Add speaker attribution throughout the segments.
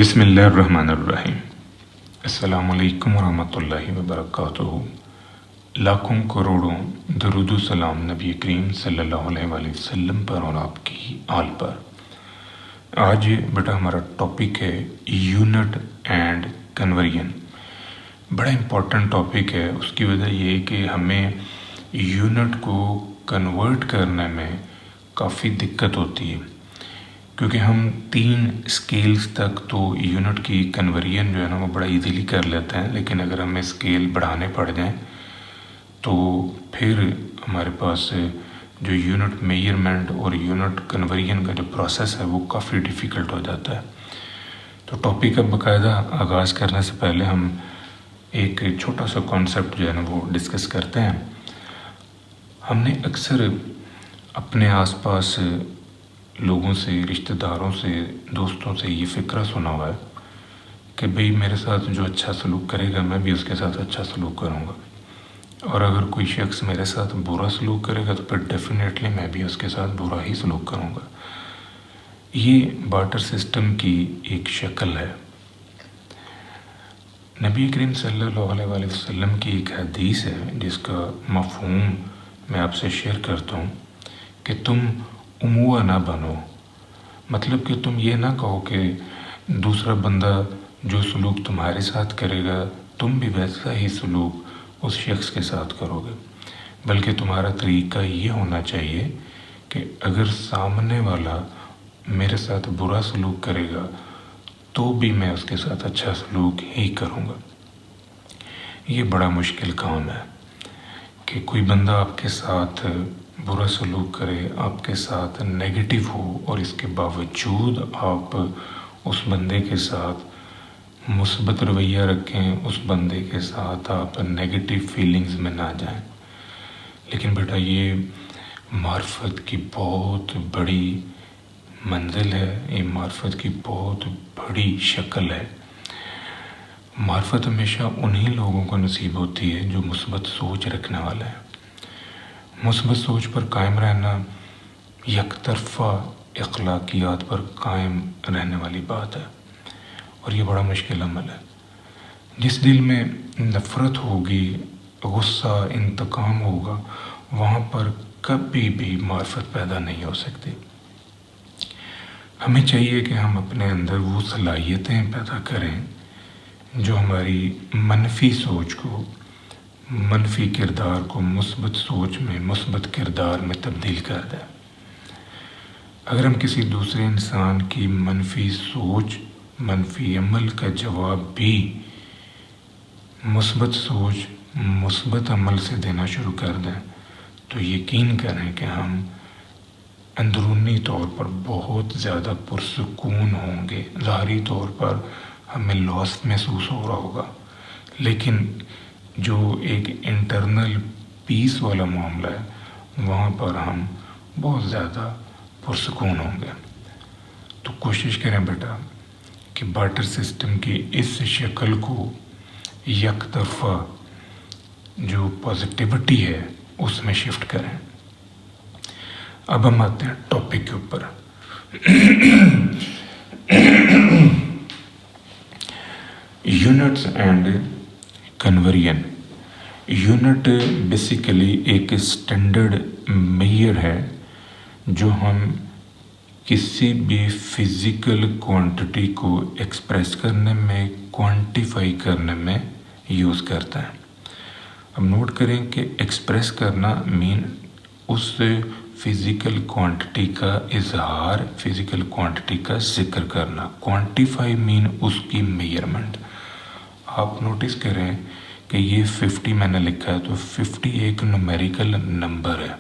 Speaker 1: बिस्मिल्लाहिर्रहमानिर्रहीम। अस्सलामुअलैकुम वरहमतुल्लाहि वबरकातुहू। लाखों करोड़ों दरूद सलाम नबी करीम सल्लल्लाहु अलैहि वसल्लम पर और आपकी आल पर। आज बेटा हमारा टॉपिक है यूनिट एंड कन्वर्जन। बड़ा इम्पोर्टेंट टॉपिक है। उसकी वजह ये है कि हमें यूनिट को कन्वर्ट करने में काफ़ी दिक्कत होती है, क्योंकि हम 3 स्केल्स तक तो यूनिट की कन्वर्जन जो है ना वो बड़ा इजीली कर लेते हैं, लेकिन अगर हमें स्केल बढ़ाने पड़ जाएं तो फिर हमारे पास जो यूनिट मेजरमेंट और यूनिट कन्वर्जन का जो प्रोसेस है वो काफ़ी डिफ़िकल्ट हो जाता है। तो टॉपिक का बाकायदा आगाज़ करने से पहले हम एक छोटा सा कॉन्सेप्ट जो है ना वो डिस्कस करते हैं। हमने अक्सर अपने आसपास लोगों से, रिश्तेदारों से, दोस्तों से ये फ़िक्रा सुना हुआ है कि भाई मेरे साथ जो अच्छा सलूक करेगा मैं भी उसके साथ अच्छा सलूक करूँगा, और अगर कोई शख्स मेरे साथ बुरा सलूक करेगा तो फिर डेफिनेटली मैं भी उसके साथ बुरा ही सलूक करूँगा। ये बार्टर सिस्टम की एक शक्ल है। नबी करीम सल्लल्लाहु अलैहि वसल्लम की एक हदीस है जिसका मफ़हूम मैं आपसे शेयर करता हूँ कि तुम उमुआ ना बनो। मतलब कि तुम ये ना कहो कि दूसरा बंदा जो सलूक तुम्हारे साथ करेगा तुम भी वैसा ही सलूक उस शख्स के साथ करोगे, बल्कि तुम्हारा तरीका ये होना चाहिए कि अगर सामने वाला मेरे साथ बुरा सलूक करेगा तो भी मैं उसके साथ अच्छा सलूक ही करूँगा। ये बड़ा मुश्किल काम है कि कोई बंदा आपके साथ बुरा सलूक करे, आपके साथ नेगेटिव हो, और इसके बावजूद आप उस बंदे के साथ मुस्बत रवैया रखें, उस बंदे के साथ आप नेगेटिव फीलिंग्स में ना जाएं। लेकिन बेटा ये मार्फत की बहुत बड़ी मंजिल है, ये मार्फत की बहुत बड़ी शक्ल है। मार्फत हमेशा उन्हीं लोगों को नसीब होती है जो मुस्बत सोच रखने वाले हैं। मुस्बत सोच पर कायम रहना यकतरफ़ा अखलाकियात पर कायम रहने वाली बात है, और ये बड़ा मुश्किल अमल है। जिस दिल में नफ़रत होगी, गुस्सा, इंतकाम होगा, वहाँ पर कभी भी मार्फत पैदा नहीं हो सकती। हमें चाहिए कि हम अपने अंदर वो सलाहियतें पैदा करें जो हमारी मनफी सोच को, मनफी किरदार को मुस्बत सोच में, मुस्बत किरदार में तब्दील कर दें। अगर हम किसी दूसरे इंसान की मनफी सोच, मनफी अमल का जवाब भी मुस्बत सोच, मुस्बत अमल से देना शुरू कर दें तो यकीन करें कि हम अंदरूनी तौर पर बहुत ज़्यादा पुरसुकून होंगे। ज़ाहरी तौर पर हमें लॉस महसूस हो रहा होगा, लेकिन जो एक इंटरनल पीस वाला मामला है वहाँ पर हम बहुत ज़्यादा पुरसुकून होंगे। तो कोशिश करें बेटा कि बार्टर सिस्टम की इस शक्ल को यकतरफ़ा जो पॉजिटिविटी है उसमें शिफ्ट करें। अब हम आते हैं टॉपिक के ऊपर। Units and conversion. Unit basically एक स्टैंडर्ड मेजर है जो हम किसी भी फिज़िकल क्वांटिटी को एक्सप्रेस करने में, क्वांटिफाई करने में यूज़ करते हैं। अब नोट करें कि एक्सप्रेस करना मीन उस फिज़िकल क्वांटिटी का इजहार, फिज़िकल क्वांटिटी का जिक्र करना। क्वांटिफाई मीन उसकी मेजरमेंट। आप नोटिस करें कि ये 50 मैंने लिखा है, तो 50 एक न्यूमेरिकल नंबर है।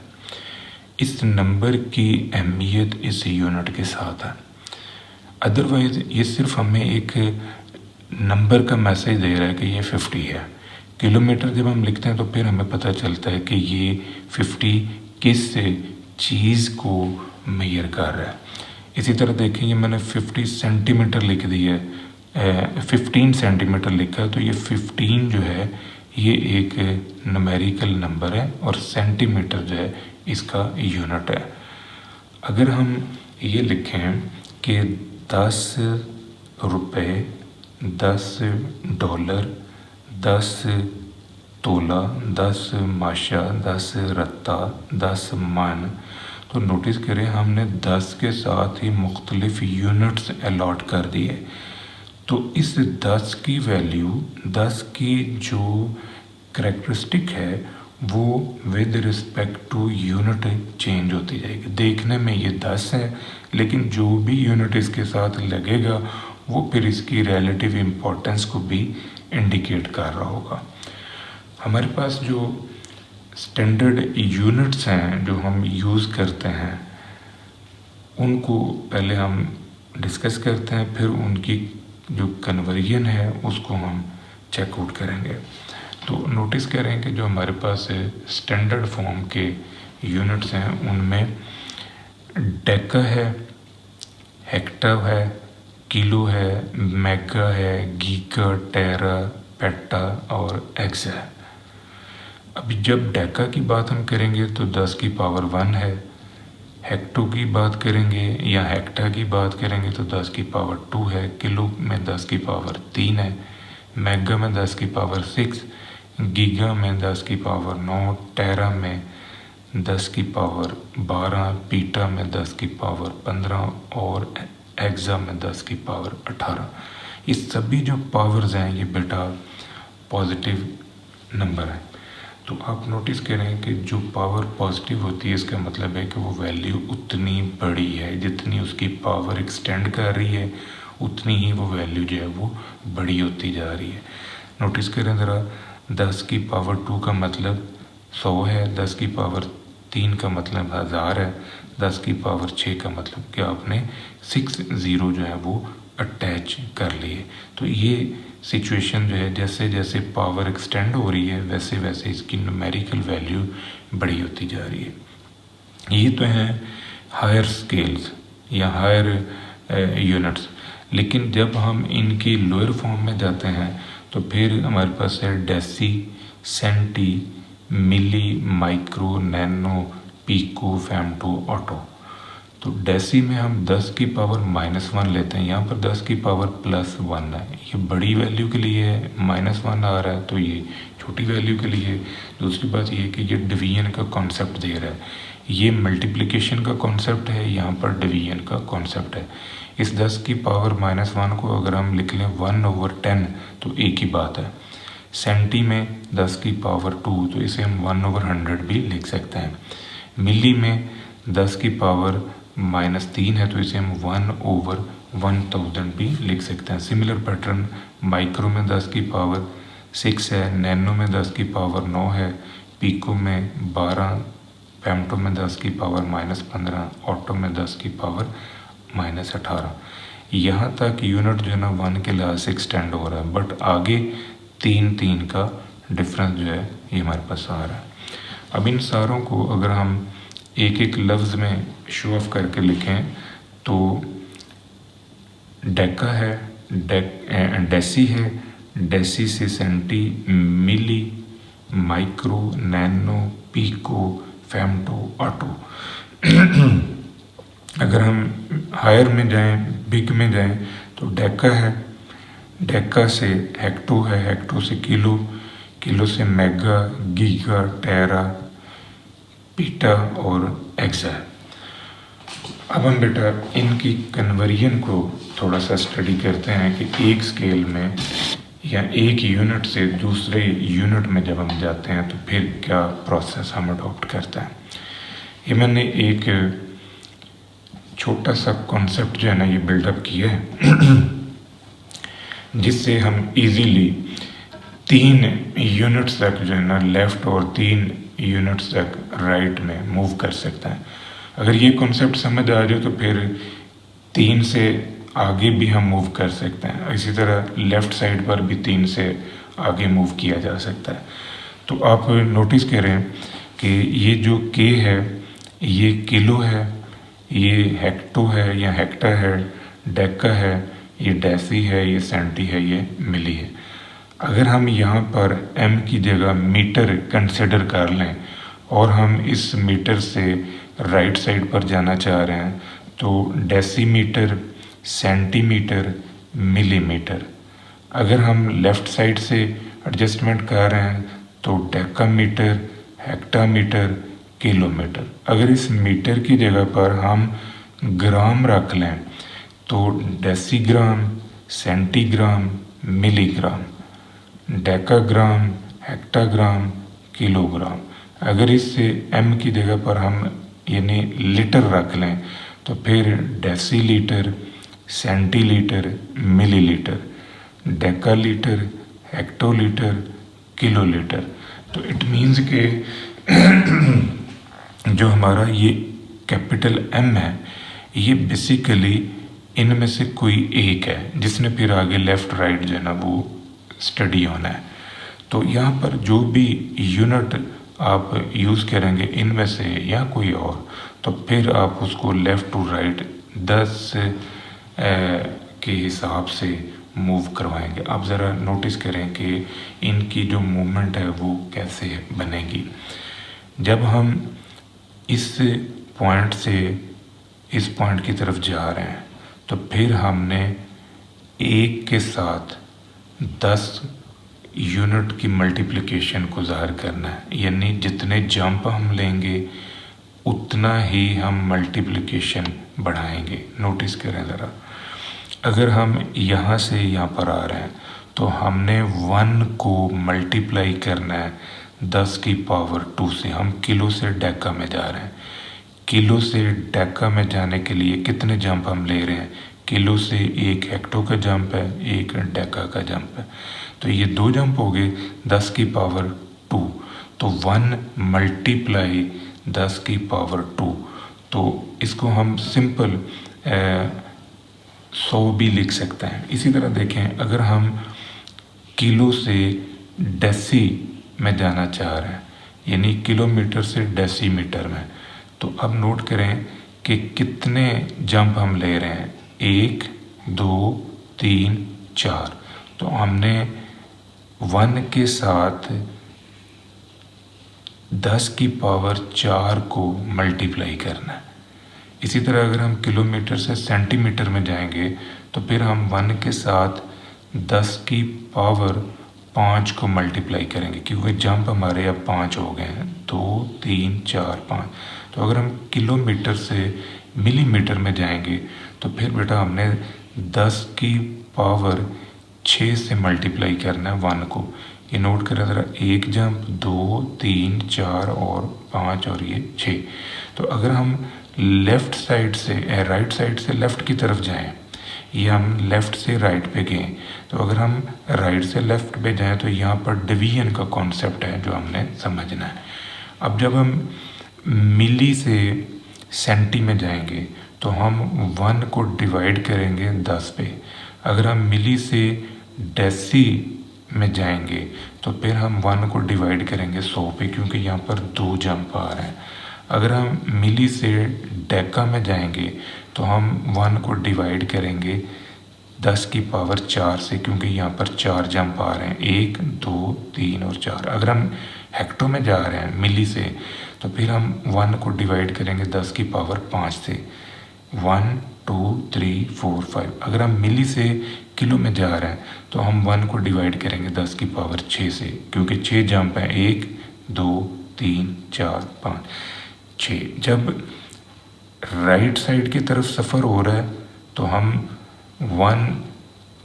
Speaker 1: इस नंबर की अहमियत इस यूनिट के साथ है। अदरवाइज़ ये सिर्फ हमें एक नंबर का मैसेज दे रहा है कि ये 50 है। किलोमीटर जब हम लिखते हैं तो फिर हमें पता चलता है कि ये 50 किस चीज़ को मेजर कर रहा है। इसी तरह देखें, ये मैंने 50 सेंटीमीटर लिख दी है, 15 सेंटीमीटर लिखा है, तो ये 15 जो है ये एक न्यूमेरिकल नंबर है और सेंटीमीटर जो है इसका यूनिट है। अगर हम ये लिखें कि 10 रुपए, 10 डॉलर, 10 तोला, 10 माशा, 10 रत्ता, 10 मन। तो नोटिस करें हमने 10 के साथ ही मुख्तलिफ यूनिट्स अलॉट कर दिए। तो इस 10 की वैल्यू, 10 की जो करैक्टरिस्टिक है वो with respect to unit change होती जाएगी। देखने में ये 10 है, लेकिन जो भी यूनिट इसके साथ लगेगा वो फिर इसकी रिलेटिव इम्पोर्टेंस को भी इंडिकेट कर रहा होगा। हमारे पास जो स्टैंडर्ड यूनिट्स हैं जो हम यूज़ करते हैं उनको पहले हम डिस्कस करते हैं, फिर उनकी जो कन्वर्जन है उसको हम चेकआउट करेंगे। तो नोटिस करें कि जो हमारे पास स्टैंडर्ड फॉर्म के यूनिट्स हैं उनमें डेका है, हेक्टा है, किलो है, मेगा है, गीगा, टेरा, पेटा और एक्स है। अभी जब डेका की बात हम करेंगे तो 10 की पावर 1 है, हेक्टो की बात करेंगे या हेक्टा की बात करेंगे तो 10 की पावर 2 है, किलो में 10 की पावर 3 है, मेगा में 10 की पावर 6, गीगा में 10 की पावर 9, टेरा में 10 की पावर 12, पीटा में 10 की पावर 15 और एक्सा में 10 की पावर 18। ये सभी जो पावर्स हैं ये बेटा पॉजिटिव नंबर है। तो आप नोटिस करें कि जो पावर पॉजिटिव होती है इसका मतलब है कि वो वैल्यू उतनी बड़ी है, जितनी उसकी पावर एक्सटेंड कर रही है उतनी ही वो वैल्यू जो है वो बड़ी होती जा रही है। नोटिस करें ज़रा, 10 की पावर 2 का मतलब 100 है, 10 की पावर 3 का मतलब 1000 है, 10 की पावर 6 का मतलब कि आपने 6 ज़ीरो जो है वो अटैच कर लिए। तो ये सिचुएशन जो है जैसे जैसे पावर एक्सटेंड हो रही है वैसे वैसे इसकी न्यूमेरिकल वैल्यू बड़ी होती जा रही है। ये तो हैं हायर स्केल्स या हायर यूनिट्स, लेकिन जब हम इनकी लोअर फॉर्म में जाते हैं तो फिर हमारे पास है deci, centi, milli, micro, nano, pico, femto, atto. तो डेसी में हम 10 की पावर -1 लेते हैं, यहाँ पर 10 की पावर +1 है। ये बड़ी वैल्यू के लिए है, -1 आ रहा है तो ये छोटी वैल्यू के लिए। दूसरी बात ये कि ये डिवीजन का कॉन्सेप्ट दे रहा है, ये मल्टीप्लिकेशन का कॉन्सेप्ट है, यहाँ पर डिवीजन का कॉन्सेप्ट है। इस 10 की पावर -1 को अगर हम लिख लें 1/10 तो एक ही बात है। सेंटी में 10 की पावर 2 तो इसे हम 1/100 भी लिख सकते हैं। मिली में 10 की पावर -3 है तो इसे हम 1/1000 भी लिख सकते हैं। सिमिलर पैटर्न माइक्रो में 10 की पावर 6 है, नैनो में 10 की पावर 9 है, पीको में 12, फेम्टो में 10 की पावर -15, ऑटो में 10 की पावर -18। यहाँ तक यूनिट जो है ना 1 के लिहाज से एक्सटेंड हो रहा है, बट आगे 3 का डिफरेंस जो है ये हमारे पास आ रहा है। अब इन सारों को अगर हम एक एक लफ्ज़ में शो ऑफ करके लिखें तो डेका है, डेसी है, डेसी से centi, milli, micro, nano, pico, femto, atto. अगर हम हायर में जाएं, बिग में जाएं तो डेका है, डेका से हेक्टो है, हेक्टो से किलो, किलो से मेगा, गीगा, टेरा, पीटा और एक्सा है। अब हम बेटा इनकी कन्वर्जन को थोड़ा सा स्टडी करते हैं कि एक स्केल में या एक यूनिट से दूसरे यूनिट में जब हम जाते हैं तो फिर क्या प्रोसेस हम अडॉप्ट करते हैं। ये मैंने एक छोटा सा कॉन्सेप्ट जो है ना ये बिल्डअप किया है जिससे हम इजीली 3 यूनिट्स तक जो है ना लेफ़्ट और 3 यूनिट्स तक राइट में मूव कर सकते हैं। अगर ये कॉन्सेप्ट समझ आ जाए तो फिर 3 से आगे भी हम मूव कर सकते हैं। इसी तरह लेफ़्ट साइड पर भी 3 से आगे मूव किया जा सकता है। तो आप नोटिस करें कि ये जो के है ये किलो है, ये हेक्टो है या हेक्टा है, डेका है, ये डेसी है, ये सेंटी है, ये मिली है। अगर हम यहाँ पर m की जगह मीटर कंसिडर कर लें और हम इस मीटर से राइट साइड पर जाना चाह रहे हैं तो डेसीमीटर, सेंटीमीटर, मिलीमीटर। अगर हम लेफ़्ट साइड से एडजस्टमेंट कर रहे हैं तो डेकामीटर, हेक्टामीटर, किलोमीटर। अगर इस मीटर की जगह पर हम ग्राम रख लें तो decigram, centigram, milligram, decagram, हेक्टाग्राम, kilogram. अगर इससे एम की जगह पर हम यानी लीटर रख लें तो फिर decilitre, centilitre, millilitre, डेकालीटर, hectolitre, kilolitre. तो इट मीन्स के जो हमारा ये कैपिटल एम है ये बेसिकली इनमें से कोई एक है जिसने फिर आगे लेफ़्ट राइट जो है ना वो स्टडी होना है। तो यहाँ पर जो भी यूनिट आप यूज़ करेंगे इनमें से या कोई और, तो फिर आप उसको लेफ़्ट टू राइट 10 के हिसाब से मूव करवाएंगे। आप ज़रा नोटिस करें कि इनकी जो मूवमेंट है वो कैसे बनेगी। जब हम इस पॉइंट से इस पॉइंट की तरफ जा रहे हैं तो फिर हमने एक के साथ 10 यूनिट की मल्टीप्लिकेशन को ज़ाहिर करना है, यानी जितने जंप हम लेंगे उतना ही हम मल्टीप्लिकेशन बढ़ाएंगे। नोटिस करें ज़रा, अगर हम यहाँ से यहाँ पर आ रहे हैं तो हमने 1 को मल्टीप्लाई करना है 10 की पावर 2 से। हम किलो से डेका में जा रहे हैं, किलो से डेका में जाने के लिए कितने जंप हम ले रहे हैं? किलो से एक हेक्टो का जंप है, एक डेका का जंप है, तो ये 2 जंप हो गए 10 की पावर 2। तो 1 मल्टीप्लाई 10 की पावर 2, तो इसको हम सिंपल 100 भी लिख सकते हैं। इसी तरह देखें, अगर हम किलो से डेसी में जाना चाह रहे हैं यानी किलोमीटर से डेसीमीटर में, तो अब नोट करें कि कितने जंप हम ले रहे हैं, 1, 2, 3, 4। तो हमने 1 के साथ 10 की पावर 4 को मल्टीप्लाई करना है। इसी तरह अगर हम किलोमीटर से सेंटीमीटर में जाएंगे तो फिर हम 1 के साथ 10 की पावर 5 को मल्टीप्लाई करेंगे, क्योंकि जंप हमारे अब 5 हो गए हैं, 2, 3, 4, 5। तो अगर हम किलोमीटर से मिलीमीटर में जाएंगे तो फिर बेटा हमने 10 की पावर 6 से मल्टीप्लाई करना है 1 को। ये नोट करें ज़रा, 1 जंप, 2, 3, 4 और 5 और ये 6। तो अगर हम लेफ़्ट साइड से राइट साइड से लेफ़्ट की तरफ जाएं या हम लेफ़्ट से राइट पे गए, तो अगर हम राइट से लेफ़्ट पे जाएं तो यहाँ पर डिवीजन का कॉन्सेप्ट है जो हमने समझना है। अब जब हम मिली से सेंटी में जाएंगे तो हम 1 को डिवाइड करेंगे 10 पे। अगर हम मिली से डेसी में जाएंगे तो फिर हम 1 को डिवाइड करेंगे 100 पे, क्योंकि यहाँ पर 2 जंप आ रहे हैं। अगर हम मिली से डेका में जाएंगे तो हम 1 को डिवाइड करेंगे 10 की पावर 4 से, क्योंकि यहाँ पर 4 जंप आ रहे हैं, 1, 2, 3 और 4। अगर हम हेक्टो में जा रहे हैं मिली से तो फिर हम 1 को डिवाइड करेंगे 10 की पावर 5 से, 1, 2, 3, 4, 5। अगर हम मिली से किलो में जा रहे हैं तो हम 1 को डिवाइड करेंगे 10 की पावर 6 से, क्योंकि 6 जंप हैं, 1, 2, 3, 4, 5, 6। जब राइट साइड की तरफ सफ़र हो रहा है तो हम 1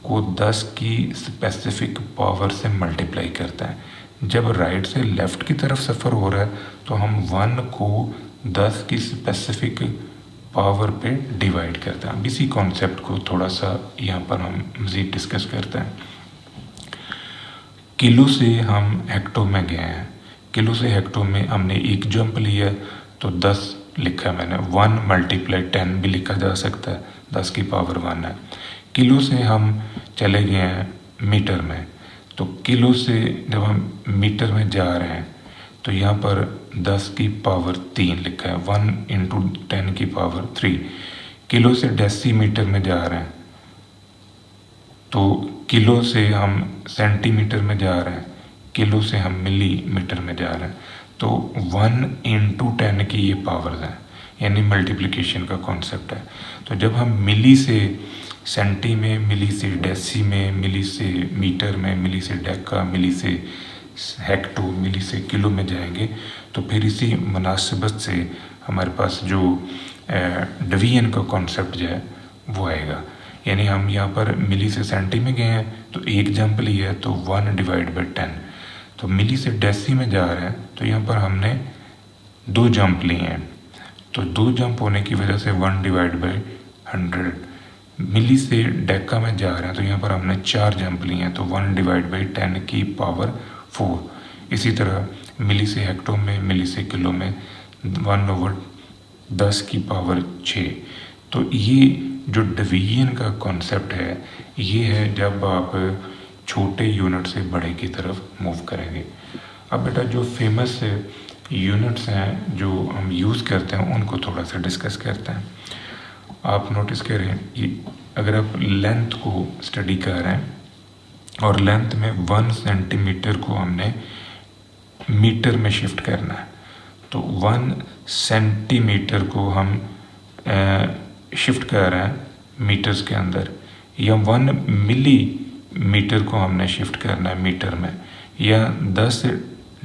Speaker 1: को 10 की स्पेसिफिक पावर से मल्टीप्लाई करते हैं। जब राइट से लेफ़्ट की तरफ सफ़र हो रहा है तो हम 1 को 10 की स्पेसिफिक पावर पे डिवाइड करते हैं। अब इसी कॉन्सेप्ट को थोड़ा सा यहाँ पर हम मज़ीद डिस्कस करते हैं। किलो से हम हेक्टो में गए हैं, किलो से हेक्टो में हमने एक जंप लिया तो 10 लिखा है मैंने, 1 मल्टीप्लाई 10 भी लिखा जा सकता है, 10 की पावर 1 है। किलो से हम चले गए हैं मीटर में, तो किलो से जब हम मीटर में जा रहे हैं तो यहाँ पर 10 की पावर 3 लिखा है, 1 इंटू 10 की पावर 3। किलो से डेसीमीटर में जा रहे हैं तो किलो से हम सेंटीमीटर में जा रहे हैं, किलो से हम मिलीमीटर में जा रहे हैं, तो 1 इंटू 10 की ये पावर्स हैं, यानी मल्टीप्लिकेशन का कॉन्सेप्ट है। तो जब हम मिली से सेंटी में, मिली से डेसी में, मिली से मीटर में, मिली से डेका, मिली से हेक्टो, मिली से किलो में जाएंगे तो फिर इसी मुनासिबत से हमारे पास जो डिवीजन का कॉन्सेप्ट जो है वो आएगा। यानी हम यहाँ पर मिली से सेंटी में गए हैं तो एक जंप लिया है तो 1/10। तो मिली से डेसी में जा रहे हैं तो यहाँ पर हमने 2 जंप लिए हैं, तो 2 जंप होने की वजह से 1/100। मिली से डेका में जा रहे हैं तो यहाँ पर हमने 4 जंप लिए हैं तो 1/10⁴। इसी तरह मिली से हेक्टो में, मिली से किलो में 1/10⁶। तो ये जो डिवीजन का कॉन्सेप्ट है ये है जब आप छोटे यूनिट से बड़े की तरफ मूव करेंगे। अब बेटा जो फेमस यूनिट्स हैं जो हम यूज़ करते हैं उनको थोड़ा सा डिस्कस करते हैं। आप नोटिस करें ये अगर आप लेंथ को स्टडी कर रहे हैं और लेंथ में 1 सेंटीमीटर को हमने मीटर में शिफ्ट करना है तो 1 सेंटीमीटर को हम शिफ्ट कर रहे हैं मीटर्स के अंदर, या 1 मिलीमीटर को हमने शिफ्ट करना है मीटर में, या 10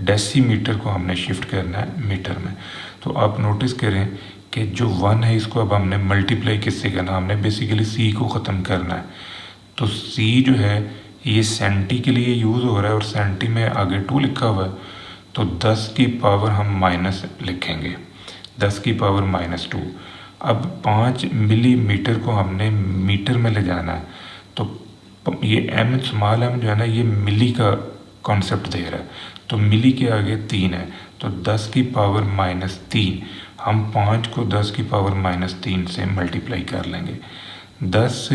Speaker 1: डेसीमीटर को हमने शिफ्ट करना है मीटर में। तो आप नोटिस करें कि जो 1 है इसको अब हमने मल्टीप्लाई किससे करना, हमने बेसिकली सी को ख़त्म करना है। तो सी जो है ये सेंटी के लिए यूज़ हो रहा है और सेंटी में आगे 2 लिखा हुआ है तो 10 की पावर हम माइनस लिखेंगे, 10 की पावर -2। अब 5 मिलीमीटर को हमने मीटर में ले जाना है तो ये एम स्मॉल एम जो है ना ये मिली का कॉन्सेप्ट दे रहा है तो मिली के आगे 3 है तो 10 की पावर -3। हम 5 को 10 की पावर -3 से मल्टीप्लाई कर लेंगे। 10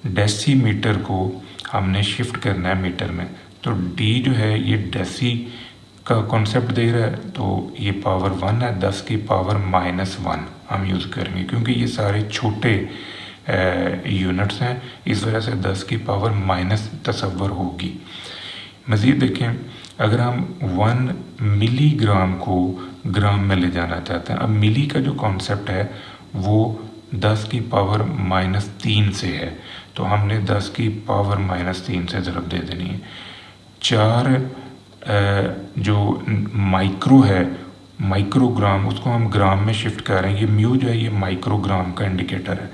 Speaker 1: डेसीमीटर को हमने शिफ्ट करना है मीटर में तो डी जो है ये डेसी का कॉन्सेप्ट दे रहा है तो ये पावर 1 है, 10 की पावर -1 हम यूज़ करेंगे क्योंकि ये सारे छोटे यूनिट्स हैं, इस वजह से 10 की पावर माइनस तस्वर होगी। मज़ीद देखें अगर हम 1 मिलीग्राम को ग्राम में ले जाना चाहते हैं, अब मिली का जो कॉन्सेप्ट है वो 10 की पावर -3 से है तो हमने 10 की पावर -3 से ज़रब दे देनी है। 4 जो माइक्रो है माइक्रोग्राम उसको हम ग्राम में शिफ्ट कर रहे हैं, ये म्यू जो है ये माइक्रोग्राम का इंडिकेटर है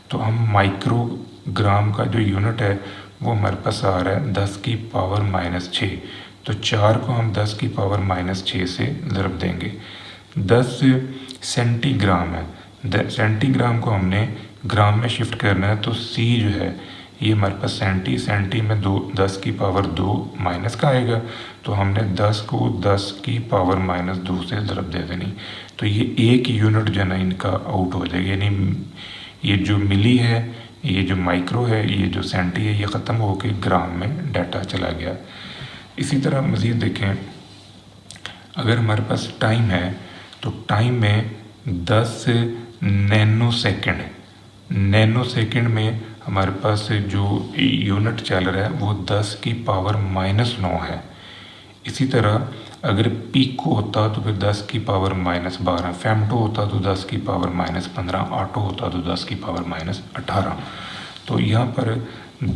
Speaker 1: तो हम माइक्रोग्राम का जो यूनिट है वो हमारे पास आ रहा है 10 की पावर -6 तो 4 को हम 10 की पावर -6 से ज़रब देंगे। 10 सेंटीग्राम है, सेंटीग्राम को हमने ग्राम में शिफ्ट करना है तो सी जो है ये हमारे पास सेंटी में 10 की पावर 2 माइनस का आएगा तो हमने 10 को 10 की पावर -2 से ज़रब दे देनी तो ये एक यूनिट जो है ना इनका आउट हो जाएगा। यानी ये जो मिली है, ये जो माइक्रो है, ये जो सेंटी है, ये ख़त्म होकर ग्राम में डाटा चला गया। इसी तरह मज़ीद देखें अगर हमारे पास टाइम है तो टाइम में 10 नैनो सेकंड में हमारे पास जो यूनिट चल रहा है वो 10 की पावर -9 है। इसी तरह अगर पीको होता तो फिर 10 की पावर -12, फेमटो होता तो 10 की पावर -15, ऑटो होता तो 10 की पावर -18। तो यहाँ पर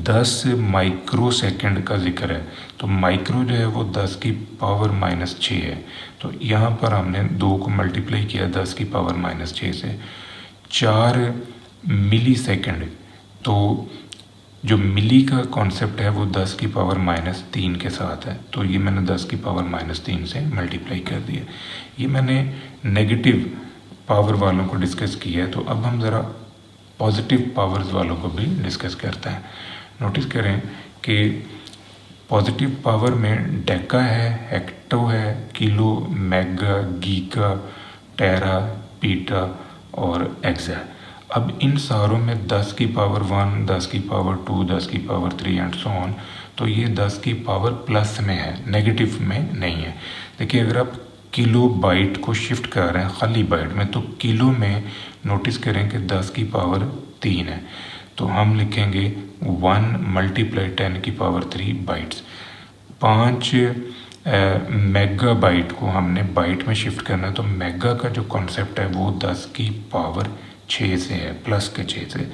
Speaker 1: 10 माइक्रो सेकंड का जिक्र है तो माइक्रो जो है वो 10 की पावर -6 है तो यहाँ पर हमने 2 को मल्टीप्लाई किया 10 की पावर -6 से। 4 मिली सेकंड तो जो मिली का कॉन्सेप्ट है वो 10 की पावर -3 के साथ है तो ये मैंने 10 की पावर -3 से मल्टीप्लाई कर दिया। ये मैंने नेगेटिव पावर वालों को डिस्कस किया है तो अब हम ज़रा पॉजिटिव पावर्स वालों को भी डिस्कस करते हैं। नोटिस करें कि पॉजिटिव पावर में डेका है, हेक्टो है, किलो, मेगा, गीगा, टेरा, पीटा और एक्सा। अब इन सारों में 10 की पावर 1, 10 की पावर 2, 10 की पावर 3 एंड सो ऑन तो ये 10 की पावर प्लस में है, नेगेटिव में नहीं है। देखिए अगर आप किलो बाइट को शिफ्ट कर रहे हैं खाली बाइट में तो किलो में नोटिस करें कि 10 की पावर 3 है तो हम लिखेंगे 1 मल्टीप्लाई 10 की पावर 3 बाइट्स। 5 मेगा बाइट को हमने बाइट में शिफ्ट करना है तो मेगा का जो कॉन्सेप्ट है वो 10 की पावर 6 से है, प्लस के 6 से।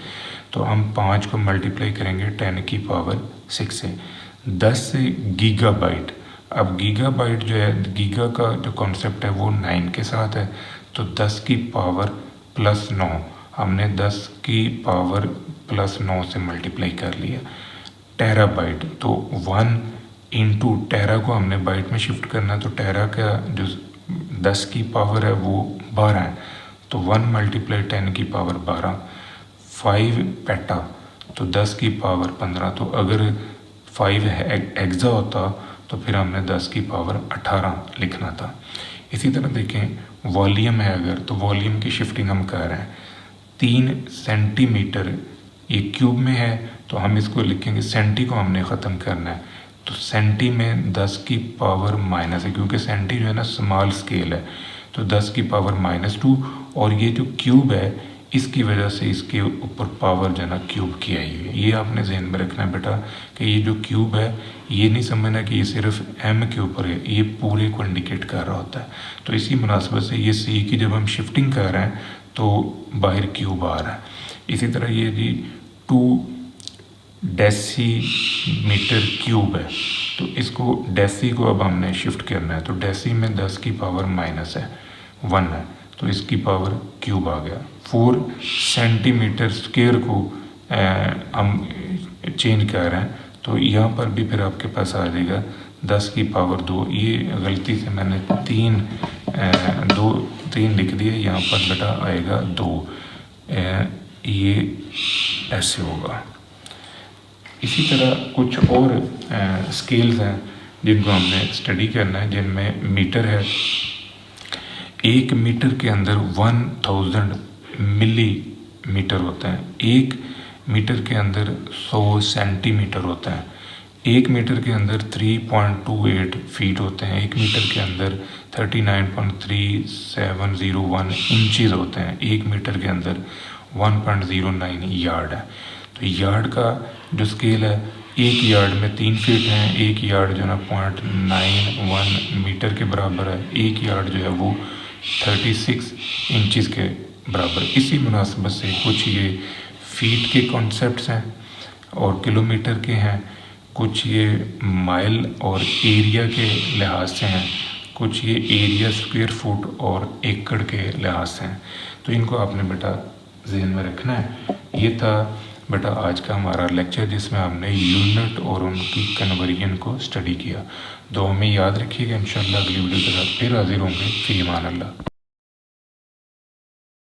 Speaker 1: तो हम 5 को मल्टीप्लाई करेंगे 10 की पावर 6 से। 10 से गीगाबाइट। अब गीगाबाइट जो है, गीगा का जो कॉन्सेप्ट है वो 9 के साथ है, तो 10 की पावर प्लस 9 हमने 10 की पावर प्लस 9 से मल्टीप्लाई कर लिया। टेराबाइट, तो 1 इंटू टेरा को हमने बाइट में शिफ्ट करना है, तो टेरा का जो 10 की पावर है वो 12 है, तो 1 मल्टीप्लाई 10 की पावर 12। 5 पेटा, तो 10 की पावर 15, तो अगर 5 हेक्सा होता तो फिर हमने 10 की पावर 18 लिखना था। इसी तरह देखें वॉल्यूम है अगर, तो वॉल्यूम की शिफ्टिंग हम कर रहे हैं। 3 सेंटीमीटर ये क्यूब में है, तो हम इसको लिखेंगे, सेंटी को हमने ख़त्म करना है, तो सेंटी में 10 की पावर माइनस है, क्योंकि सेंटी जो है ना स्मॉल स्केल है, तो 10 की पावर -2। और ये जो क्यूब है इसकी वजह से इसके ऊपर पावर जो है ना क्यूब की आई हुई है। ये आपने जहन में रखना है बेटा कि ये जो क्यूब है ये नहीं समझना कि ये सिर्फ एम के ऊपर है, ये पूरे को इंडिकेट कर रहा होता है। तो इसी मुनासबत से ये सी की जब हम शिफ्टिंग कर रहे हैं तो बाहर क्यूब आ रहा है। इसी तरह ये जी 2 डेसीमीटर क्यूब है, तो इसको डेसी को अब हमने शिफ्ट करना है, तो डेसी में 10 की पावर माइनस है 1 है, तो इसकी पावर क्यूब आ गया। 4 सेंटीमीटर स्क्वायर को हम चेंज कर रहे हैं, तो यहाँ पर भी फिर आपके पास आ जाएगा 10 की पावर 2। ये गलती से मैंने 3 लिख दिया, यहाँ पर बेटा आएगा 2। ये ऐसे होगा। इसी तरह कुछ और स्केल्स हैं जिनको हमने स्टडी करना है, जिनमें मीटर है। 1 मीटर के अंदर 1000 मिलीमीटर होता है। 1 मीटर के अंदर 100 सेंटीमीटर होता है। 1 मीटर के अंदर 3.28 फीट होते हैं। 1 मीटर के अंदर 39.3701 इंचज़ होते हैं। 1 मीटर के अंदर 1.09 यार्ड है। तो यार्ड का जो स्केल है, 1 यार्ड में 3 फीट हैं। 1 यार्ड जो है ना 0.91 मीटर के बराबर है। 1 यार्ड जो है वो 36 इंचज़ के बराबर। इसी मुनासबत से कुछ ये फीट के कॉन्सेप्ट्स हैं और किलोमीटर के हैं, कुछ ये माइल और एरिया के लिहाज से हैं, कुछ ये एरिया स्क्वायर फुट और एकड़ के लिहाज से हैं। तो इनको आपने बेटा जहन में रखना है। ये था बेटा आज का हमारा लेक्चर, जिसमें हमने यूनिट और उनकी कन्वर्जन को स्टडी किया। तो हमें याद रखिएगा, इंशाल्लाह अगली वीडियो के साथ फिर हाजिर होंगे। फी अमान अल्लाह।